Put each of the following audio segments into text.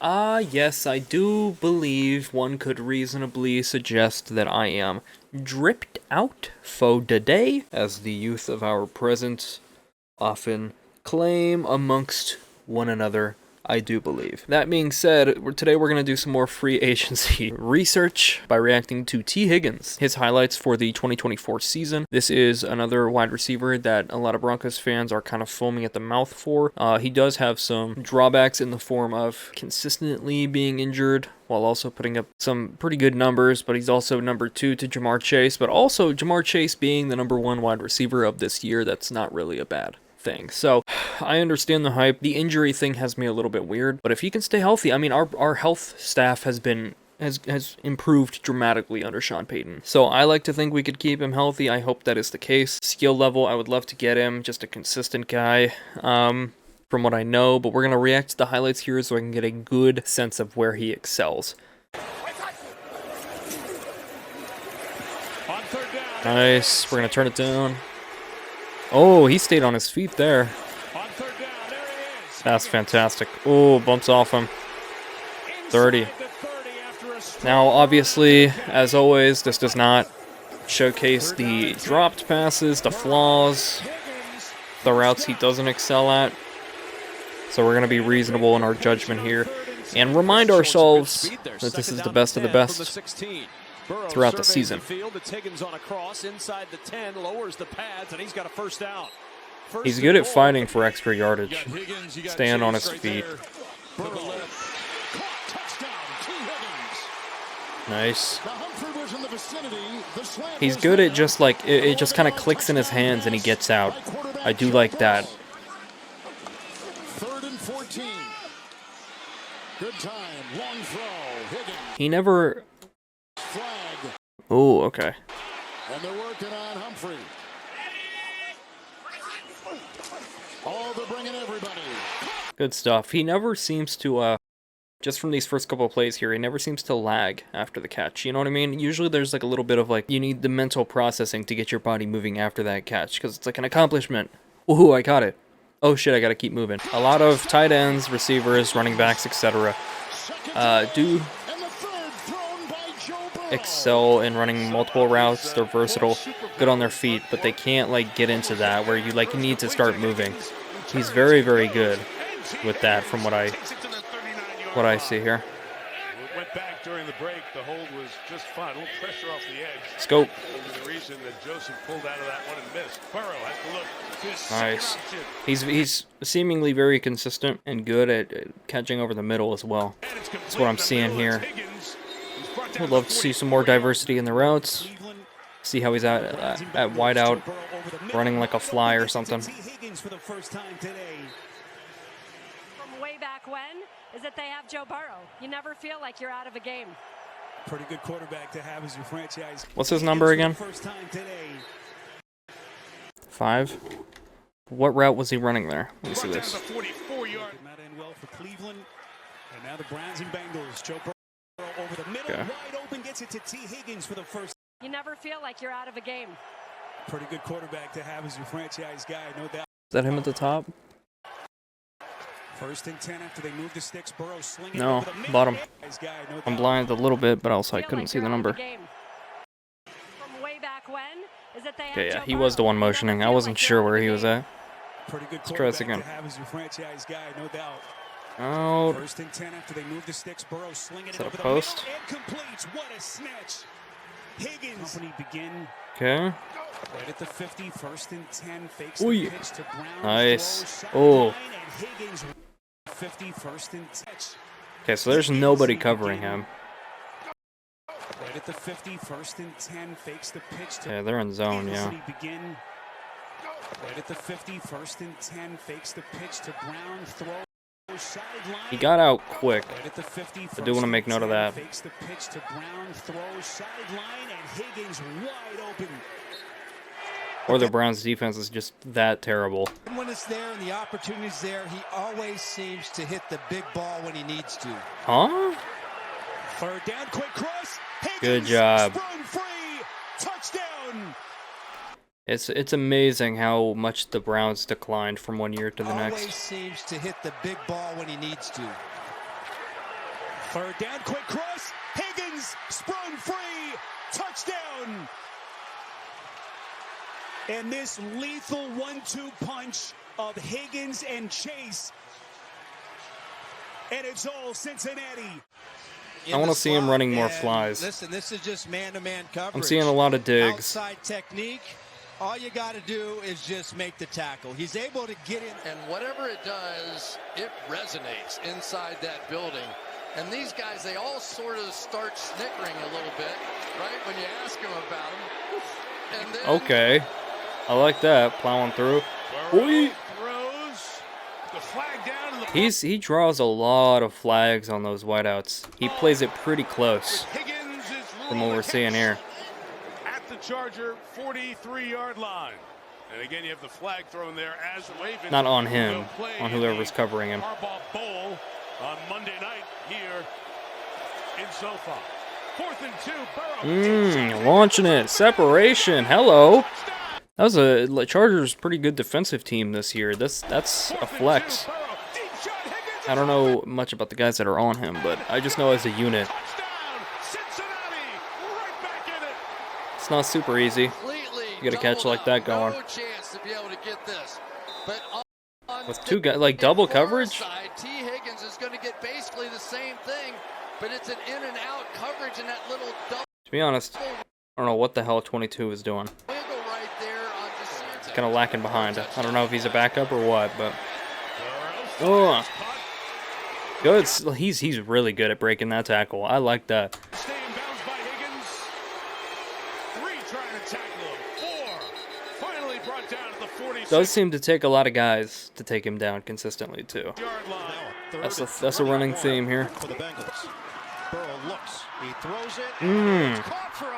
Yes, I do believe one could reasonably suggest that I am dripped out for the day, as the youth of our present often claim amongst one another. I do believe. That being said, today we're going to do some more free agency research by reacting to T. Higgins, his highlights for the 2024 season. This is another wide receiver that a lot of Broncos fans are kind of foaming at the mouth for. He does have some drawbacks in the form of consistently being injured while also putting up some pretty good numbers, but he's also number 2 to Jamar Chase, but also Jamar Chase being the number 1 wide receiver of this year, that's not really a bad thing. So I understand the hype. The injury thing has me a little bit weird, but if he can stay healthy, I mean, our health staff has improved dramatically under Sean Payton. So I like to think we could keep him healthy. I hope that is the case. Skill level, I would love to get him, just a consistent guy. From what I know, but we're going to react to the highlights here so I can get a good sense of where he excels. Nice. We're going to turn it down. Oh, he stayed on his feet there. That's fantastic. Oh, bumps off him. 30. Now, obviously, as always, this does not showcase the dropped passes, the flaws, the routes he doesn't excel at. So we're going to be reasonable in our judgment here and remind ourselves that this is the best of the best throughout the season. He's good at fighting for extra yardage, staying on his feet. Nice. He's good at just like, it just kind of clicks in his hands and he gets out. I do like that. Good time, long throw. Higgins. He never. Oh, okay. And they're working on Humphrey. Oh, they're bringing everybody. Good stuff. He never seems to, just from these first couple of plays here, he never seems to lag after the catch. You know what I mean? Usually there's like a little bit of like, you need the mental processing to get your body moving after that catch, because it's like an accomplishment. Ooh, I got it. Oh shit, I gotta keep moving. A lot of tight ends, receivers, running backs, etc. Do excel in running multiple routes. They're versatile, good on their feet, but they can't like get into that where you like need to start moving. He's very, very good with that from what I see here. Went back during the break. The hold was just fine. A little pressure off the edge. Scope. The reason that Joseph pulled out of that one and missed. Burrow has to look. Nice. He's seemingly very consistent and good at catching over the middle as well. That's what I'm seeing here. Would love to see some more diversity in the routes. See how he's at wide out, running like a fly or something. From way back when is that they have Joe Burrow. You never feel like you're out of a game. Pretty good quarterback to have as your franchise. What's his number again? 5. What route was he running there? Let me see this. Okay. You never feel like you're out of a game. Pretty good quarterback to have as your franchise guy, no doubt. Is that him at the top? First and 10 after they move the sticks. Burrow slinging no, bottom. I'm blind a little bit, but also I couldn't see the number. Okay, yeah, he was the one motioning. I wasn't sure where he was at. Let's try this again. Out. First and 10 after they move the sticks. Burrow slinging it over the middle and completes. What a snatch. Higgins. Company begin. Okay. Right at the 50, first and 10, fakes the pitch to Brown. Nice. Oh. 50, first and 10. Okay, so there's nobody covering him. Right at the 50, first and 10, fakes the pitch to. Yeah, they're in zone, yeah. Right at the 50, first and 10, fakes the pitch to Brown. Throw. He got out quick. I do want to make note of that. Fakes the pitch to Brown. Throw sideline and Higgins wide open. Or the Browns' defense is just that terrible. When it's there and the opportunity's there, he always seems to hit the big ball when he needs to. Huh? Third down, quick cross. Higgins, good job. Sprung free. Touchdown. It's amazing how much the Browns declined from one year to the next. Always seems to hit the big ball when he needs to. Third down, quick cross. Higgins sprung free. Touchdown. And this lethal 1-2 punch of Higgins and Chase. And it's all Cincinnati. I want to see him running more flies. Listen, this is just man-to-man coverage. I'm seeing a lot of digs. Outside technique. All you got to do is just make the tackle. He's able to get in. And whatever it does, it resonates inside that building. And these guys, they all sort of start snickering a little bit, right, when you ask them about them. And then, Okay. I like that. Plowing through. Oi. Throws the flag down to the He draws a lot of flags on those wideouts. He plays it pretty close Higgins is from what we're seeing here. at the Charger 43-yard line. And again, you have the flag thrown there as the Ravens. Not on him, will play on whoever's the covering him. Harbaugh Bowl on Monday night here in SoFi. 4th and 2. Burrow. Launching it. Separation. Hello. That was a Chargers pretty good defensive team this year. That's a flex. I don't know much about the guys that are on him, but I just know as a unit, it's not super easy. You get a catch like that going. no chance to be able to get this. But on With two guys, like double far coverage? side, T. Higgins is going to get basically the same thing, but it's an in and out coverage in that little double To be honest, I don't know what the hell 22 is doing. wiggle right there on DeSantis. Kind of lacking behind. I don't know if he's a backup or what, but oh, good. He's really good at breaking that tackle. I like that. Stay in bounds by Higgins. 3 trying to tackle him. 4 finally brought down at the 46 Does seem to take a lot of guys to take him down consistently too. yard line. That's a running theme here. For the Bengals. Burrow looks. He throws it.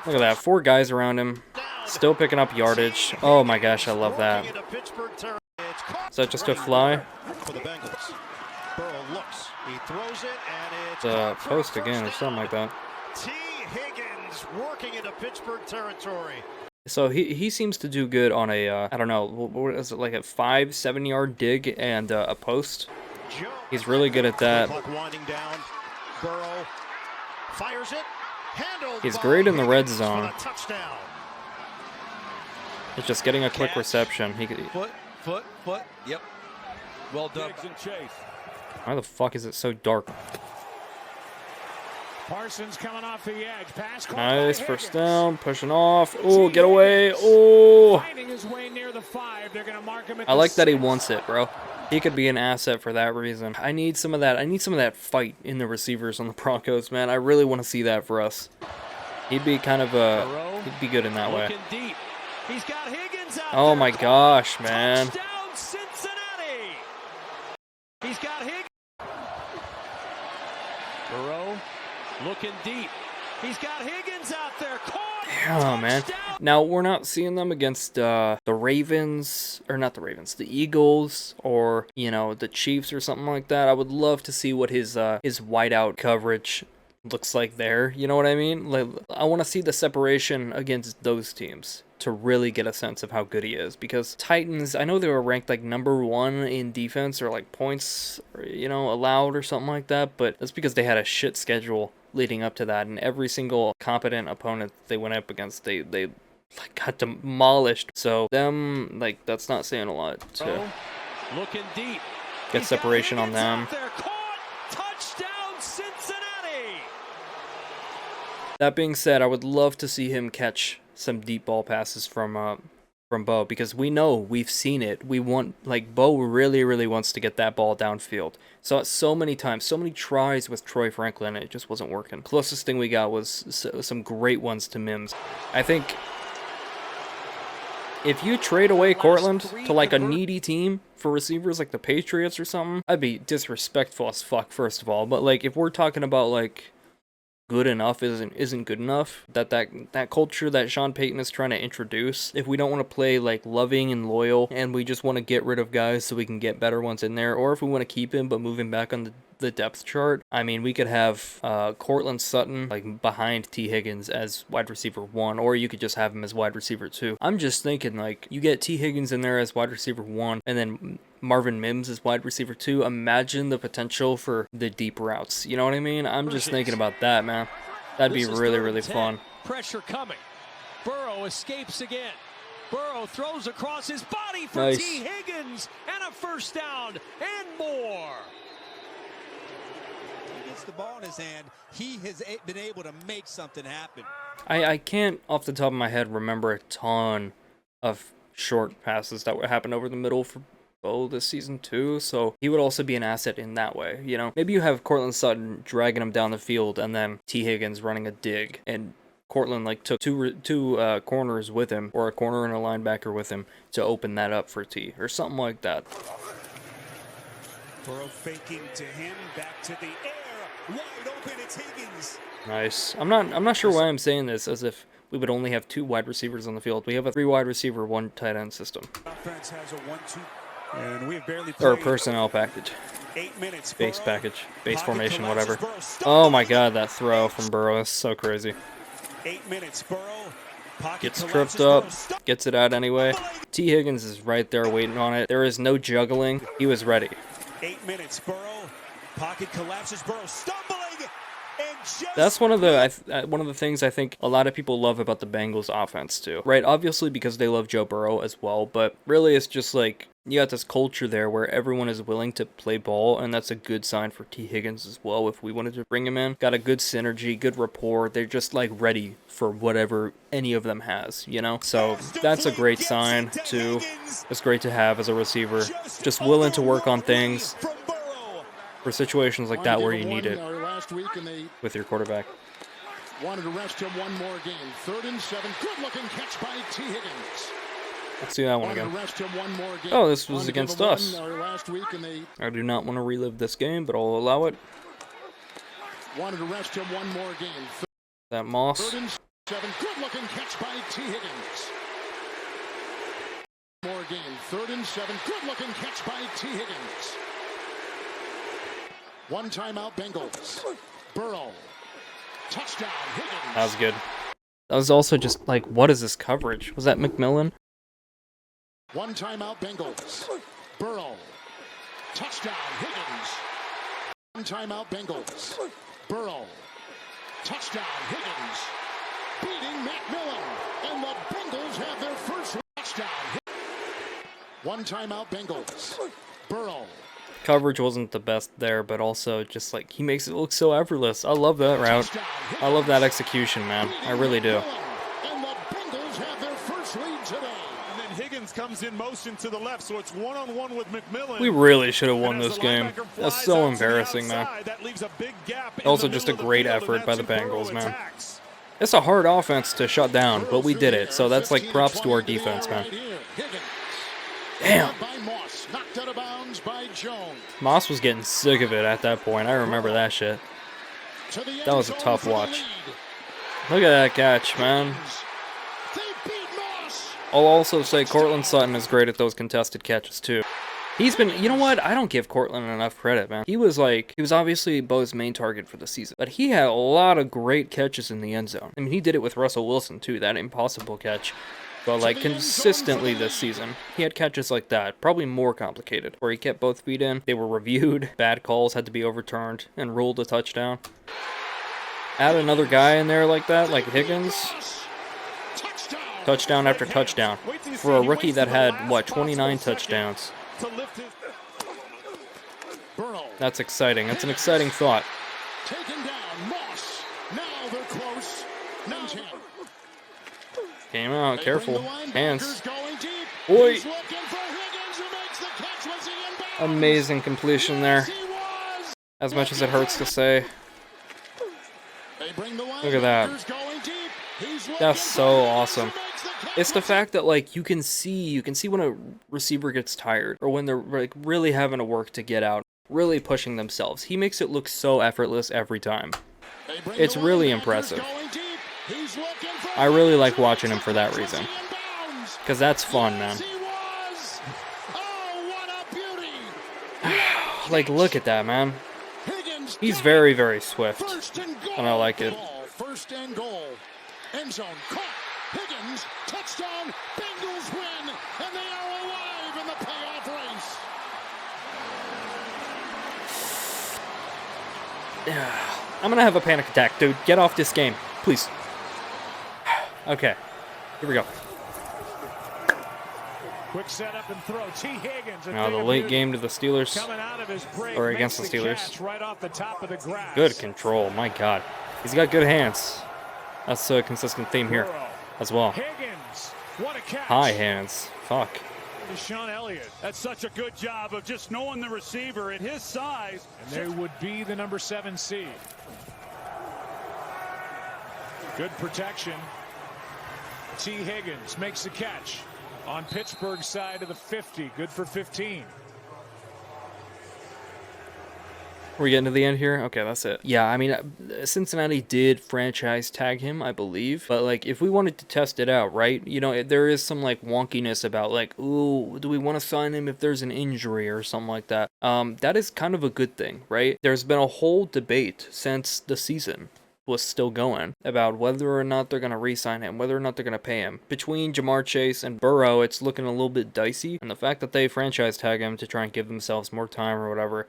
Look at that, 4 guys around him, still picking up yardage. Oh my gosh, I love that. Is that just a fly? For the Bengals. Burrow looks. He throws it, and it's It's a caught for post first again or down. something like that. T. Higgins working into Pittsburgh territory. So he seems to do good on a I don't know, what is it, like a 5-7 yard dig and a post. He's really good at that. Clock winding down. Burrow fires it. Handled He's by great in the red Higgins zone. for a touchdown. It's just getting a quick Catch. reception. Foot. Yep. Well done. Diggs and Chase. Why the fuck is it so dark? Parsons coming off the edge. Pass caught Nice, by first Higgins. down, pushing off. Oh, get away. Oh, Finding his way near the 5. They're going to mark him at I the like that he 6. wants it, bro. He could be an asset for that reason. I need some of that. I need some of that fight in the receivers on the Broncos, man. I really want to see that for us. He'd be kind of he'd be good in that way. Looking deep. He's got Higgins out Oh there. my gosh, man. Touchdown, Cincinnati. He's got Higgins. Burrow looking deep. He's got Higgins out there. Caught. Oh man. Touchdown. Now we're not seeing them against the Ravens, or not the Ravens, the Eagles, or the Chiefs or something like that. I would love to see what his whiteout coverage looks like there. You know what I mean? Like, I want to see the separation against those teams to really get a sense of how good he is. Because Titans, I know they were ranked like number 1 in defense or like points, allowed or something like that, but that's because they had a shit schedule leading up to that, and every single competent opponent they went up against, they like got demolished. So them, like, that's not saying a lot to Looking deep. get He's got separation on Higgins them. out there. Caught. Touchdown, Cincinnati. That being said, I would love to see him catch some deep ball passes from Bo, because we've seen it. Bo really wants to get that ball downfield. Saw it so many times, so many tries with Troy Franklin, and it just wasn't working. Closest thing we got was some great ones to Mims. I think if you trade away Cortland to like a needy team for receivers like the Patriots or something, I'd be disrespectful as fuck, first of all. But like, if we're talking about like good enough isn't good enough, that culture that Sean Payton is trying to introduce, if we don't want to play like loving and loyal, and we just want to get rid of guys so we can get better ones in there, or if we want to keep him but move him back on the depth chart, I mean, we could have Cortland Sutton like behind T. Higgins as wide receiver 1, or you could just have him as wide receiver 2. I'm just thinking, like, you get T. Higgins in there as wide receiver 1, and then Marvin Mims is wide receiver 2. Imagine the potential for the deep routes. You know what I mean? I'm just thinking about that, man. That'd be really, really fun. Pressure coming. Burrow escapes again. Burrow throws across his body for Nice. T. Higgins and a first down and more. He gets the ball in his hand. He has been able to make something happen. I can't, off the top of my head, remember a ton of short passes that would happen over the middle for Bo this season too, so he would also be an asset in that way, you know? Maybe you have Cortland Sutton dragging him down the field and then T. Higgins running a dig, and Cortland like took two corners with him, or a corner and a linebacker with him, to open that up for T, or something like that. Burrow faking to him, back to the air, wide open, it's Higgins. Nice. I'm not sure why I'm saying this as if we would only have 2 wide receivers on the field. We have a 3 wide receiver, 1 tight end system. Offense has a 1-2, and we have barely Or a played personnel package. 8 minutes. Base Burrow, package. Base pocket formation, collapses, whatever. Burrow Oh my god, that throw from Burrow is so crazy. 8 minutes, Burrow. Pocket Gets collapses, tripped up, Burrow gets it out anyway. T. Higgins is right there waiting on it. There is no juggling. He was ready. 8 minutes, Burrow. Pocket collapses, Burrow stumbling. And just That's one of the things I think a lot of people love about the Bengals offense too. Right? Obviously because they love Joe Burrow as well, but really it's just like you got this culture there where everyone is willing to play ball, and that's a good sign for T. Higgins as well if we wanted to bring him in. Got a good synergy, good rapport. They're just like ready for whatever any of them has, you know? So that's a great sign too. It's great to have as a receiver. Just willing to work on things from Burrow. for situations like that where you need it Last week, and they with your quarterback. wanted to rest him one more game. 3rd and 7. Good-looking catch by T. Higgins. Let's see that one Wanted to again. rest him one more game. Oh, this was Wanted to against give him us. one, last week, and they I do not want to relive this game, but I'll allow it. wanted to rest him one more game. That Moss. 3rd and 7. Good-looking catch by T. Higgins. More game. 3rd and 7. Good-looking catch by T. Higgins. One timeout, Bengals. Burrow. Touchdown, Higgins. That was good. That was also just like, what is this coverage? Was that McMillan? One timeout, Bengals. Burrow. Touchdown, Higgins. One timeout, Bengals. Burrow. Touchdown, Higgins. Beating McMillan. And the Bengals have their first touchdown. One timeout, Bengals. Burrow. Coverage wasn't the best there, but also just like, he makes it look so effortless. I love that route. I love that execution, man. I really do. And the Bengals have their first lead today. And then Higgins comes in motion to the left, so it's one-on-one with McMillan. We really should have won And as this the game. linebacker That's flies so out to the embarrassing, man. outside, that leaves a big gap in Also the just a middle of the great field, effort and by that's the who Burrow Bengals, man. attacks. It's a hard offense to shut down, but we did it, so that's like props to our defense, man. Damn. By Moss, knocked out of bounds by Jones. Moss was getting sick of it at that point. I remember that shit. To the That was a end tough zone for the watch. lead. Look at that catch, man. They beat Moss. I'll also say Cortland Sutton is great at those contested catches too. He's been, you know what? I don't give Cortland enough credit, man. He was obviously Bo's main target for the season, but he had a lot of great catches in the end zone. I mean, he did it with Russell Wilson too, that impossible catch. But like consistently this season, he had catches like that, probably more complicated, where he kept both feet in, they were reviewed, bad calls had to be overturned, and ruled a touchdown. Add another guy in there like that, like Higgins, touchdown after touchdown, for a rookie that had, what, 29 touchdowns. Burrow That's exciting. That's an exciting thought. taken down. Moss. Now they're close. 9-10. Came out, They careful. bring the linebackers Hands. going deep. Oi. He's looking for Higgins, who makes the catch. Was he in bounds? Amazing completion there. Yes, he was. As much as it hurts to say. They bring the Look at that. linebackers going deep. He's looking That's for so Higgins, awesome. who makes the catch. It's the fact that like you can see when a receiver gets tired or when they're like really having to work to get out, really pushing themselves. He makes it look so effortless every time. They bring It's the really linebackers impressive. going deep. He's looking for I really like Higgins, watching him for that who makes the reason. catch. Was he in bounds? Because that's fun, man. Yes, he was. Oh, what a beauty. Like, look at that, man. Higgins He's got very, very swift. First and goal. And I like it. First and goal. End zone caught. Higgins, touchdown. Bengals win. And they are alive in the playoff race. I'm gonna have a panic attack, dude. Get off this game, please. Okay, here we go. Quick setup and throw. T. Higgins. Now the late game to the Steelers, Coming out of his break, or against the makes Steelers. catch right off the top of the grass. Good control, my God. He's got good hands. That's a consistent theme here Burrow. as well. Higgins. What a catch. High hands. Fuck. Deshaun Elliott. That's such a good job of just knowing the receiver at his size. And there would be the number 7 seed. Good protection. T. Higgins makes the catch on Pittsburgh's side of the 50. Good for 15. We're getting to the end here? Okay, that's it. Yeah, I mean, Cincinnati did franchise tag him, I believe. But, like, if we wanted to test it out, right? You know, there is some, like, wonkiness about, like, ooh, do we want to sign him if there's an injury or something like that? That is kind of a good thing, right? There's been a whole debate since the season was still going about whether or not they're going to re-sign him, whether or not they're going to pay him. Between Jamar Chase and Burrow, it's looking a little bit dicey. And the fact that they franchise tag him to try and give themselves more time or whatever,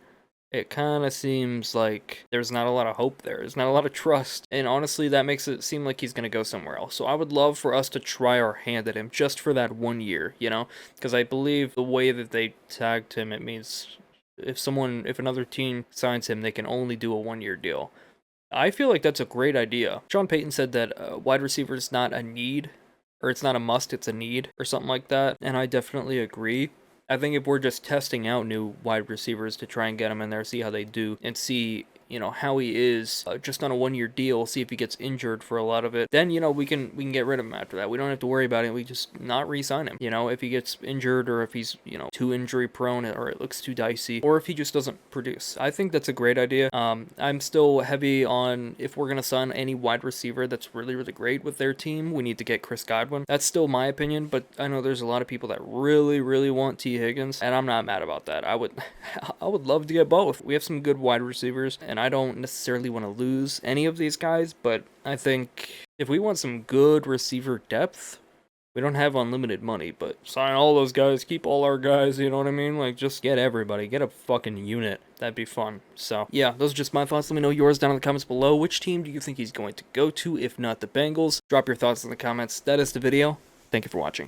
it kind of seems like there's not a lot of hope there. There's not a lot of trust. And honestly, that makes it seem like he's going to go somewhere else. So I would love for us to try our hand at him just for that 1 year, you know? Because I believe the way that they tagged him, it means if another team signs him, they can only do a 1 year deal. I feel like that's a great idea. Sean Payton said that wide receiver is not a need, or it's not a must, it's a need, or something like that. And I definitely agree. I think if we're just testing out new wide receivers to try and get them in there, see how they do, and see, you know, how he is just on a 1 year deal, see if he gets injured for a lot of it, then, you know, we can get rid of him after that. We don't have to worry about it. We just not re-sign him. You know, if he gets injured, or if he's, you know, too injury prone, or it looks too dicey, or if he just doesn't produce. I think that's a great idea. I'm still heavy on, if we're gonna sign any wide receiver that's really, really great with their team, we need to get Chris Godwin. That's still my opinion, but I know there's a lot of people that really, really want T. Higgins, and I'm not mad about that. I would love to get both. We have some good wide receivers, and I don't necessarily want to lose any of these guys, but I think if we want some good receiver depth, we don't have unlimited money, but sign all those guys, keep all our guys, you know what I mean? Like, just get everybody, get a fucking unit. That'd be fun. So, yeah, those are just my thoughts. Let me know yours down in the comments below. Which team do you think he's going to go to, if not the Bengals? Drop your thoughts in the comments. That is the video. Thank you for watching.